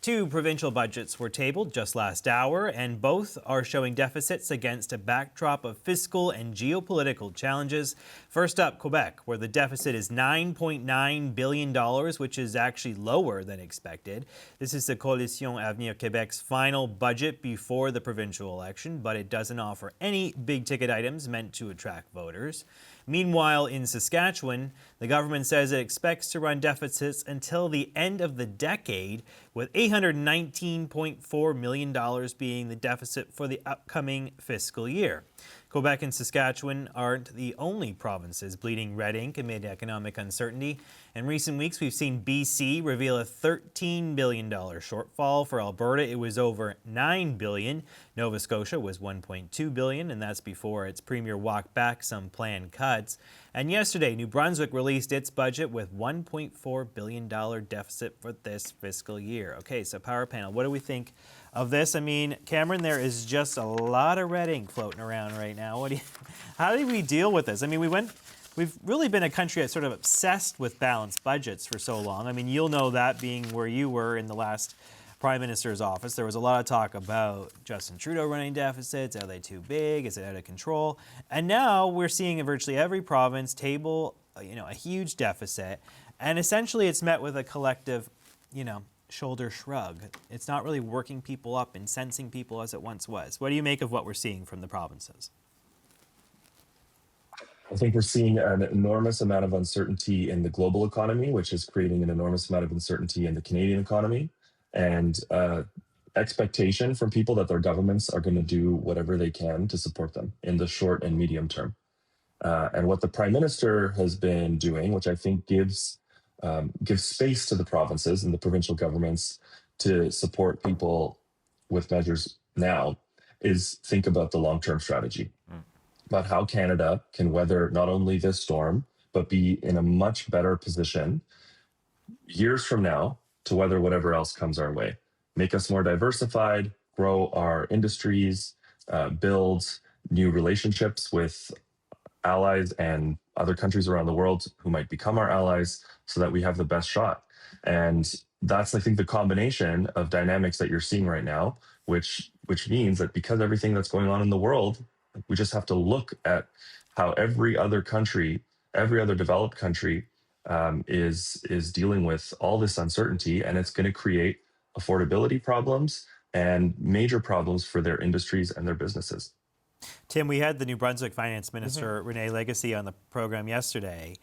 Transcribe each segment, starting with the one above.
Two provincial budgets were tabled just last hour, and both are showing deficits against a backdrop of fiscal and geopolitical challenges. First up, Quebec, where the deficit is $9.9 billion, which is actually lower than expected. This is the Coalition Avenir Québec's final budget before the provincial election, but it doesn't offer any big-ticket items meant to attract voters. Meanwhile, in Saskatchewan, the government says it expects to run deficits until the end of the decade, with $819.4 million being the deficit for the upcoming fiscal year. Quebec and Saskatchewan aren't the only provinces bleeding red ink amid economic uncertainty. In recent weeks, we've seen BC reveal a $13 billion shortfall. For Alberta, it was over $9 billion. Nova Scotia was $1.2 billion, and that's before its premier walked back some planned cuts. And yesterday, New Brunswick released its budget with $1.4 billion deficit for this fiscal year. Okay, so Power Panel, what do we think of this? I mean, Cameron, there is just a lot of red ink floating around right now. How do we deal with this? I mean, we've really been a country that's sort of obsessed with balanced budgets for so long. I mean, you'll know that being where you were in the last Prime Minister's office. There was a lot of talk about Justin Trudeau running deficits. Are they too big? Is it out of control? And now we're seeing in virtually every province table, a huge deficit. And essentially it's met with a collective, shoulder shrug. It's not really working people up and sensing people as it once was. What do you make of what we're seeing from the provinces? I think we're seeing an enormous amount of uncertainty in the global economy, which is creating an enormous amount of uncertainty in the Canadian economy, and expectation from people that their governments are going to do whatever they can to support them in the short and medium term. And what the Prime Minister has been doing, which I think gives space to the provinces and the provincial governments to support people with measures now, is think about the long-term strategy, about how Canada can weather not only this storm, but be in a much better position years from now to weather whatever else comes our way. Make us more diversified, grow our industries, build new relationships with allies and other countries around the world who might become our allies, so that we have the best shot. And that's, I think, the combination of dynamics that you're seeing right now, which means that because everything that's going on in the world, we just have to look at how every other country, every other developed country is dealing with all this uncertainty, and it's going to create affordability problems and major problems for their industries and their businesses. Tim, we had the New Brunswick Finance Minister, René Legacy, on the program yesterday,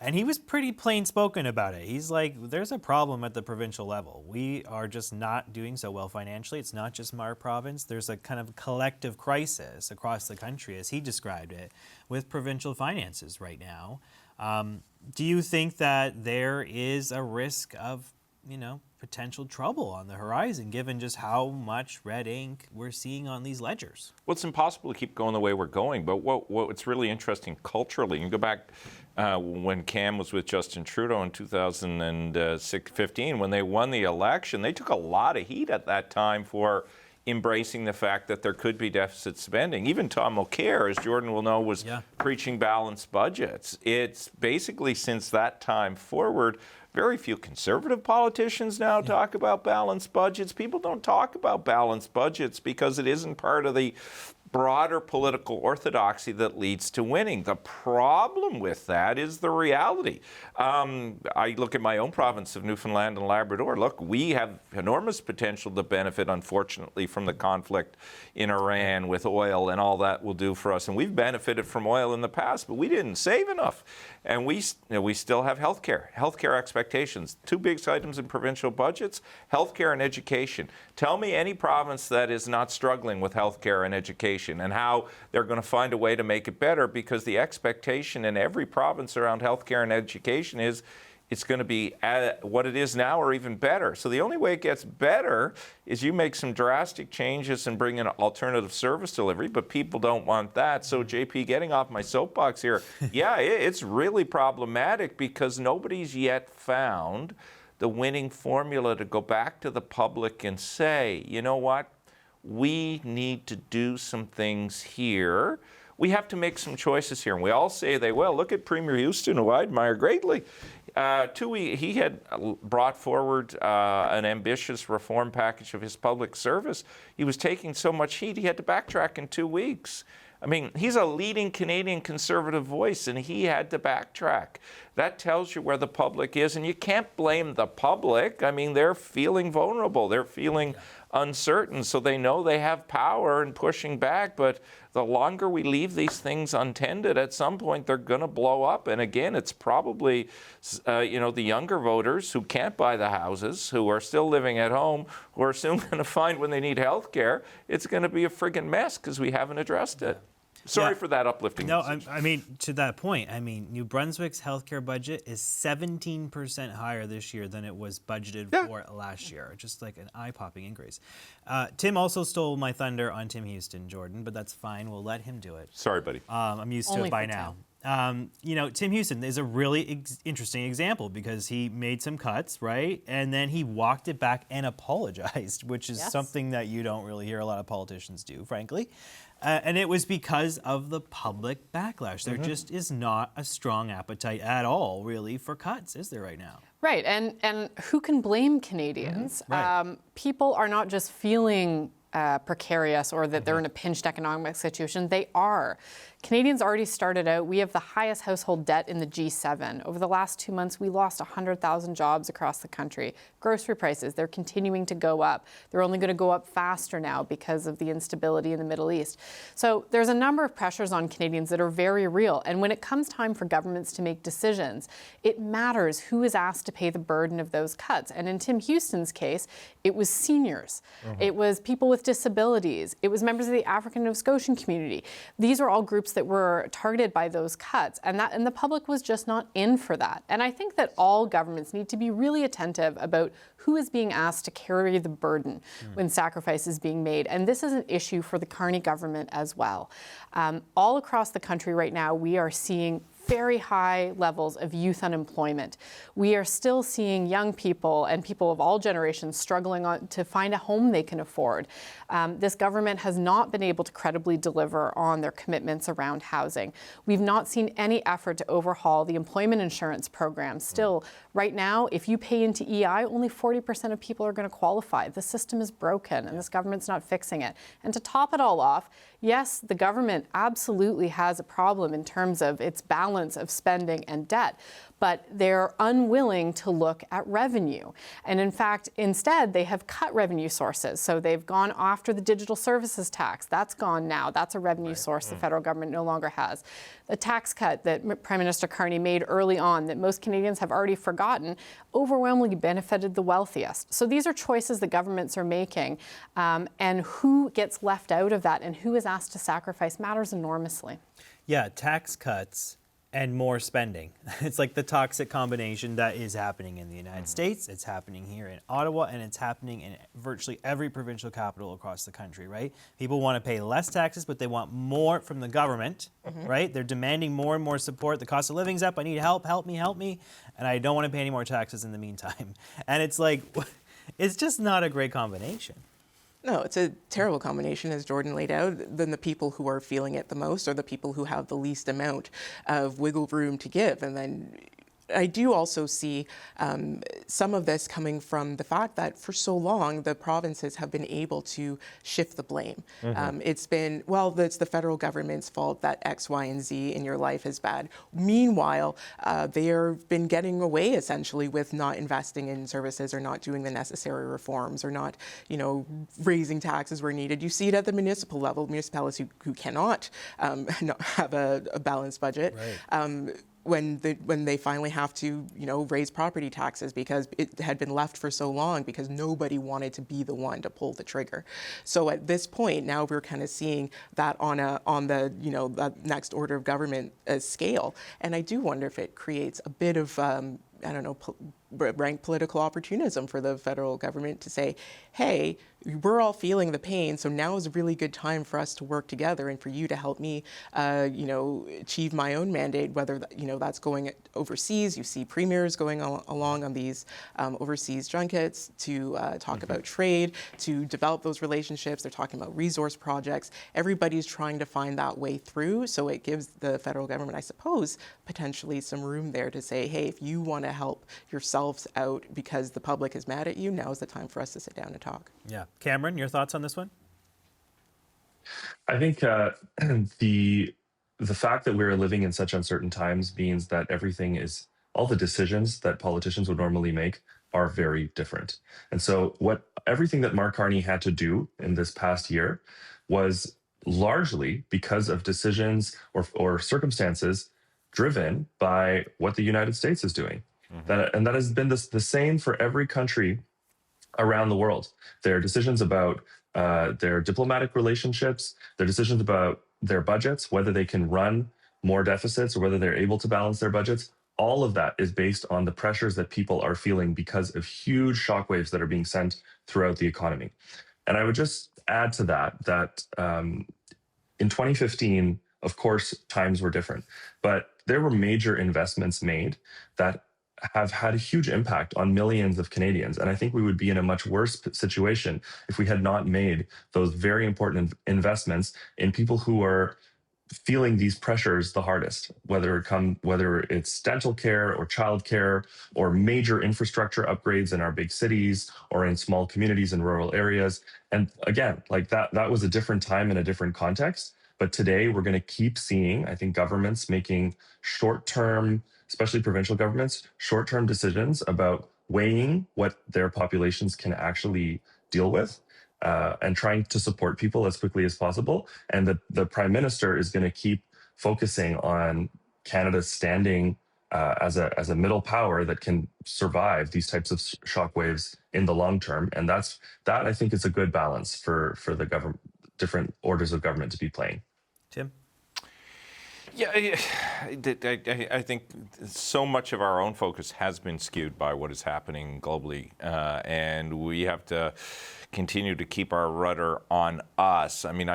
and he was pretty plain spoken about it. He's like, there's a problem at the provincial level. We are just not doing so well financially. It's not just our province. There's a kind of collective crisis across the country, as he described it, with provincial finances right now. Do you think that there is a risk of, potential trouble on the horizon, given just how much red ink we're seeing on these ledgers? Well, it's impossible to keep going the way we're going, but what's really interesting culturally, you can go back when Cam was with Justin Trudeau in 2015, when they won the election, they took a lot of heat at that time for embracing the fact that there could be deficit spending. Even Tom O'Keefe, as Jordan will know, was preaching balanced budgets. It's basically since that time forward, very few conservative politicians now talk about balanced budgets. People don't talk about balanced budgets because it isn't part of the broader political orthodoxy that leads to winning. The problem with that is the reality. I look at my own province of Newfoundland and Labrador. Look, we have enormous potential to benefit, unfortunately, from the conflict in Iran with oil and all that will do for us. And we've benefited from oil in the past, but we didn't save enough. And we still have healthcare expectations. Two big items in provincial budgets, healthcare and education. Tell me any province that is not struggling with healthcare and education and how they're going to find a way to make it better, because the expectation in every province around healthcare and education is it's going to be what it is now or even better. So the only way it gets better is you make some drastic changes and bring in alternative service delivery, but people don't want that. So JP, getting off my soapbox here, it's really problematic because nobody's yet found the winning formula to go back to the public and say, you know what, we need to do some things here. We have to make some choices here. And we all say they will. Look at Premier Houston, who I admire greatly. He had brought forward an ambitious reform package of his public service. He was taking so much heat, he had to backtrack in 2 weeks. I mean, he's a leading Canadian Conservative voice, and he had to backtrack. That tells you where the public is, and you can't blame the public. I mean, they're feeling vulnerable. They're feeling uncertain, so they know they have power in pushing back, but the longer we leave these things untended, at some point they're going to blow up. And again, it's probably, the younger voters who can't buy the houses, who are still living at home, who are soon going to find when they need health care, it's going to be a friggin' mess because we haven't addressed it. Sorry for that uplifting message. I mean, to that point, New Brunswick's healthcare budget is 17% higher this year than it was budgeted for last year. Just like an eye-popping increase. Tim also stole my thunder on Tim Houston, Jordan, but that's fine. We'll let him do it. Sorry, buddy. I'm used to it by now. Tim Houston is a really interesting example because he made some cuts, right? And then he walked it back and apologized, which is something that you don't really hear a lot of politicians do, frankly. And it was because of the public backlash. There just is not a strong appetite at all, really, for cuts, is there right now? Right, and who can blame Canadians? Right. People are not just feeling precarious or that they're in a pinched economic situation. They are. Canadians already started out, we have the highest household debt in the G7. Over the last 2 months, we lost 100,000 jobs across the country. Grocery prices, they're continuing to go up. They're only going to go up faster now because of the instability in the Middle East. So there's a number of pressures on Canadians that are very real. And when it comes time for governments to make decisions, it matters who is asked to pay the burden of those cuts. And in Tim Houston's case, it was seniors. It was people with disabilities. It was members of the African Nova Scotian community. These are all groups that were targeted by those cuts, and the public was just not in for that. And I think that all governments need to be really attentive about who is being asked to carry the burden when sacrifice is being made. And this is an issue for the Carney government as well. All across the country right now, we are seeing very high levels of youth unemployment. We are still seeing young people and people of all generations struggling to find a home they can afford. This government has not been able to credibly deliver on their commitments around housing. We've not seen any effort to overhaul the employment insurance program. Still, right now, if you pay into EI, only 40% of people are going to qualify. The system is broken, and this government's not fixing it. And to top it all off, yes, the government absolutely has a problem in terms of its balance of spending and debt, but they're unwilling to look at revenue. And in fact, instead, they have cut revenue sources. So they've gone after the digital services tax. That's gone now. That's a revenue source the federal government no longer has. The tax cut that Prime Minister Carney made early on that most Canadians have already forgotten overwhelmingly benefited the wealthiest. So these are choices that governments are making, and who gets left out of that and who is asked to sacrifice matters enormously. Yeah, tax cuts and more spending. It's like the toxic combination that is happening in the United States, it's happening here in Ottawa, and it's happening in virtually every provincial capital across the country, right? People want to pay less taxes, but they want more from the government, right? They're demanding more and more support. The cost of living's up, I need help me, and I don't want to pay any more taxes in the meantime. And it's like, it's just not a great combination. No, it's a terrible combination, as Jordan laid out. Then the people who are feeling it the most are the people who have the least amount of wiggle room to give. And then I do also see some of this coming from the fact that for so long, the provinces have been able to shift the blame. It's been, well, it's the federal government's fault that X, Y, and Z in your life is bad. Meanwhile, they have been getting away essentially with not investing in services or not doing the necessary reforms or not, raising taxes where needed. You see it at the municipal level, municipalities who cannot have a balanced budget. Right. When they finally have to, raise property taxes because it had been left for so long because nobody wanted to be the one to pull the trigger. So at this point, now we're kind of seeing that on the the next order of government scale. And I do wonder if it creates a bit of rank political opportunism for the federal government to say, hey, we're all feeling the pain, so now is a really good time for us to work together and for you to help me, achieve my own mandate, whether, that's going overseas. You see premiers going along on these overseas junkets to talk about trade, to develop those relationships. They're talking about resource projects. Everybody's trying to find that way through, so it gives the federal government, I suppose, potentially some room there to say, hey, if you want to help yourselves out because the public is mad at you, now's the time for us to sit down and talk. Yeah. Cameron, your thoughts on this one? I think the fact that we're living in such uncertain times means that all the decisions that politicians would normally make are very different. And so everything that Mark Carney had to do in this past year was largely because of decisions or circumstances driven by what the United States is doing. And that has been the same for every country around the world. Their decisions about their diplomatic relationships, their decisions about their budgets, whether they can run more deficits or whether they're able to balance their budgets, all of that is based on the pressures that people are feeling because of huge shockwaves that are being sent throughout the economy. And I would just add to that in 2015, of course, times were different, but there were major investments made that have had a huge impact on millions of Canadians. And I think we would be in a much worse situation if we had not made those very important investments in people who are feeling these pressures the hardest, whether it's dental care or childcare or major infrastructure upgrades in our big cities or in small communities and rural areas. And again, like that was a different time in a different context. But today we're going to keep seeing, I think, governments making short-term, especially provincial governments, short-term decisions about weighing what their populations can actually deal with and trying to support people as quickly as possible. And the Prime Minister is going to keep focusing on Canada's standing as a middle power that can survive these types of shockwaves in the long term. And that I think is a good balance for the government, different orders of government to be playing. Tim? Yeah, I think so much of our own focus has been skewed by what is happening globally, and we have to continue to keep our rudder on us. I mean,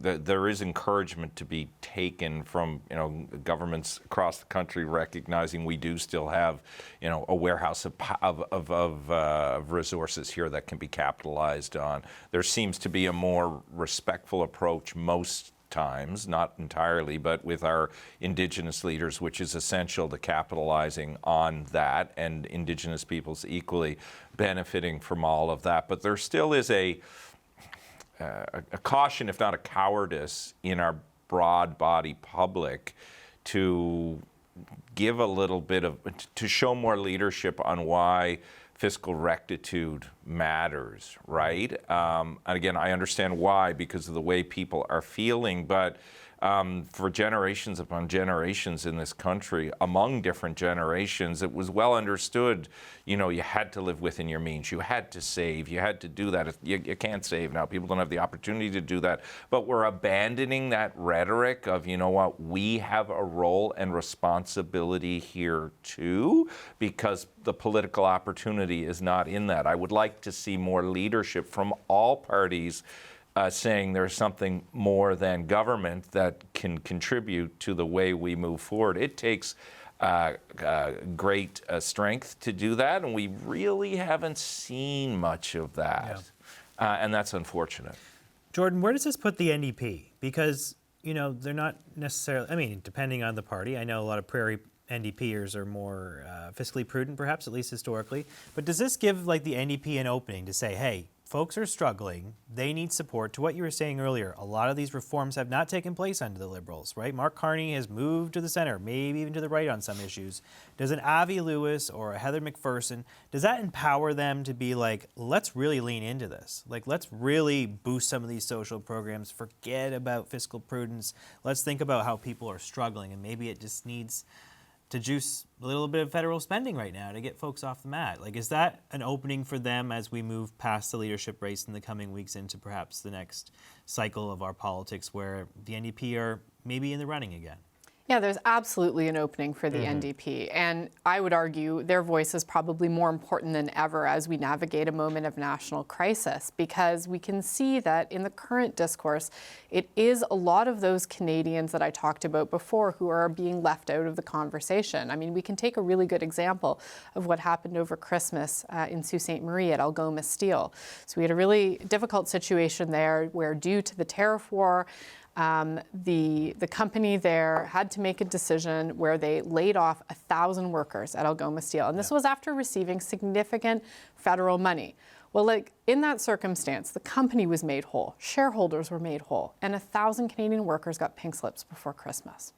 there is encouragement to be taken from, governments across the country recognizing we do still have, a warehouse of resources here that can be capitalized on. There seems to be a more respectful approach most times, not entirely, but with our Indigenous leaders, which is essential to capitalizing on that, and Indigenous peoples equally benefiting from all of that. But there still is a caution, if not a cowardice, in our broad body public to give a little bit to show more leadership on why fiscal rectitude matters, right? And again, I understand why, because of the way people are feeling, but for generations upon generations in this country, among different generations, it was well understood, you had to live within your means, you had to save, you had to do that. You can't save now, people don't have the opportunity to do that, but we're abandoning that rhetoric of, we have a role and responsibility here too, because the political opportunity is not in that. I would like to see more leadership from all parties saying there's something more than government that can contribute to the way we move forward. It takes great strength to do that, and we really haven't seen much of that. Yeah. And that's unfortunate. Jordan, where does this put the NDP? Because, they're not necessarily, depending on the party, I know a lot of Prairie NDPers are more fiscally prudent, perhaps, at least historically. But does this give, the NDP an opening to say, hey, folks are struggling, they need support? To what you were saying earlier, a lot of these reforms have not taken place under the Liberals, right? Mark Carney has moved to the center, maybe even to the right on some issues. Does an Avi Lewis or a Heather McPherson, does that empower them to be like, let's really lean into this? Let's really boost some of these social programs, forget about fiscal prudence. Let's think about how people are struggling, and maybe it just needs to juice a little bit of federal spending right now to get folks off the mat. Is that an opening for them as we move past the leadership race in the coming weeks into perhaps the next cycle of our politics where the NDP are maybe in the running again? Yeah, there's absolutely an opening for the NDP. And I would argue their voice is probably more important than ever as we navigate a moment of national crisis, because we can see that in the current discourse, it is a lot of those Canadians that I talked about before who are being left out of the conversation. I mean, we can take a really good example of what happened over Christmas in Sault Ste. Marie at Algoma Steel. So we had a really difficult situation there where, due to the tariff war, the company there had to make a decision where they laid off 1,000 workers at Algoma Steel. And this was after receiving significant federal money. Well, like, in that circumstance, the company was made whole, shareholders were made whole, and 1,000 Canadian workers got pink slips before Christmas.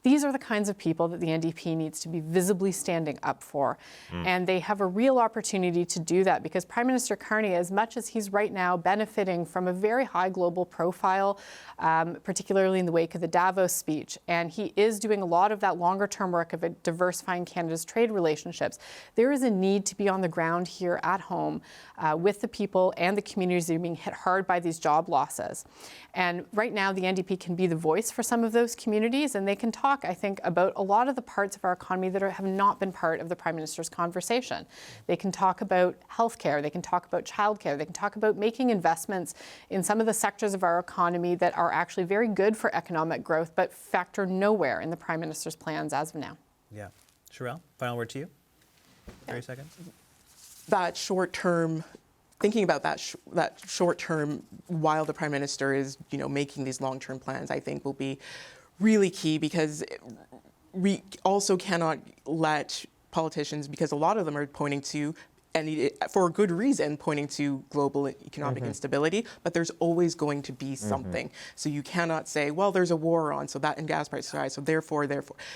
These are the kinds of people that the NDP needs to be visibly standing up for. And they have a real opportunity to do that, because Prime Minister Carney, as much as he's right now benefiting from a very high global profile, particularly in the wake of the Davos speech, and he is doing a lot of that longer term work of diversifying Canada's trade relationships, there is a need to be on the ground here at home with the people and the communities that are being hit hard by these job losses. And right now, the NDP can be the voice for some of those communities, and they can talk, I think, about a lot of the parts of our economy that have not been part of the Prime Minister's conversation. They can talk about healthcare, they can talk about childcare, they can talk about making investments in some of the sectors of our economy that are actually very good for economic growth, but factor nowhere in the Prime Minister's plans as of now. Yeah. Sherelle, final word to you. 30 seconds. That short term, thinking about that short term while the Prime Minister is, making these long term plans, I think will be really key, because we also cannot let politicians, because a lot of them are pointing to, and for a good reason, pointing to global economic instability, but there's always going to be something. So you cannot say, well, there's a war on, so that, and gas prices are high, so therefore.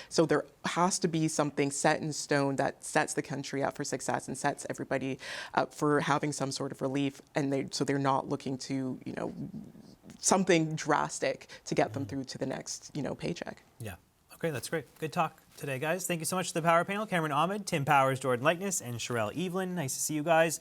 So there has to be something set in stone that sets the country up for success and sets everybody up for having some sort of relief, and so they're not looking to, something drastic to get them through to the next, paycheck. Yeah. Okay, that's great. Good talk today, guys. Thank you so much to the Power Panel, Cameron Ahmed, Tim Powers, Jordan Likeness, and Sherelle Evelyn. Nice to see you guys.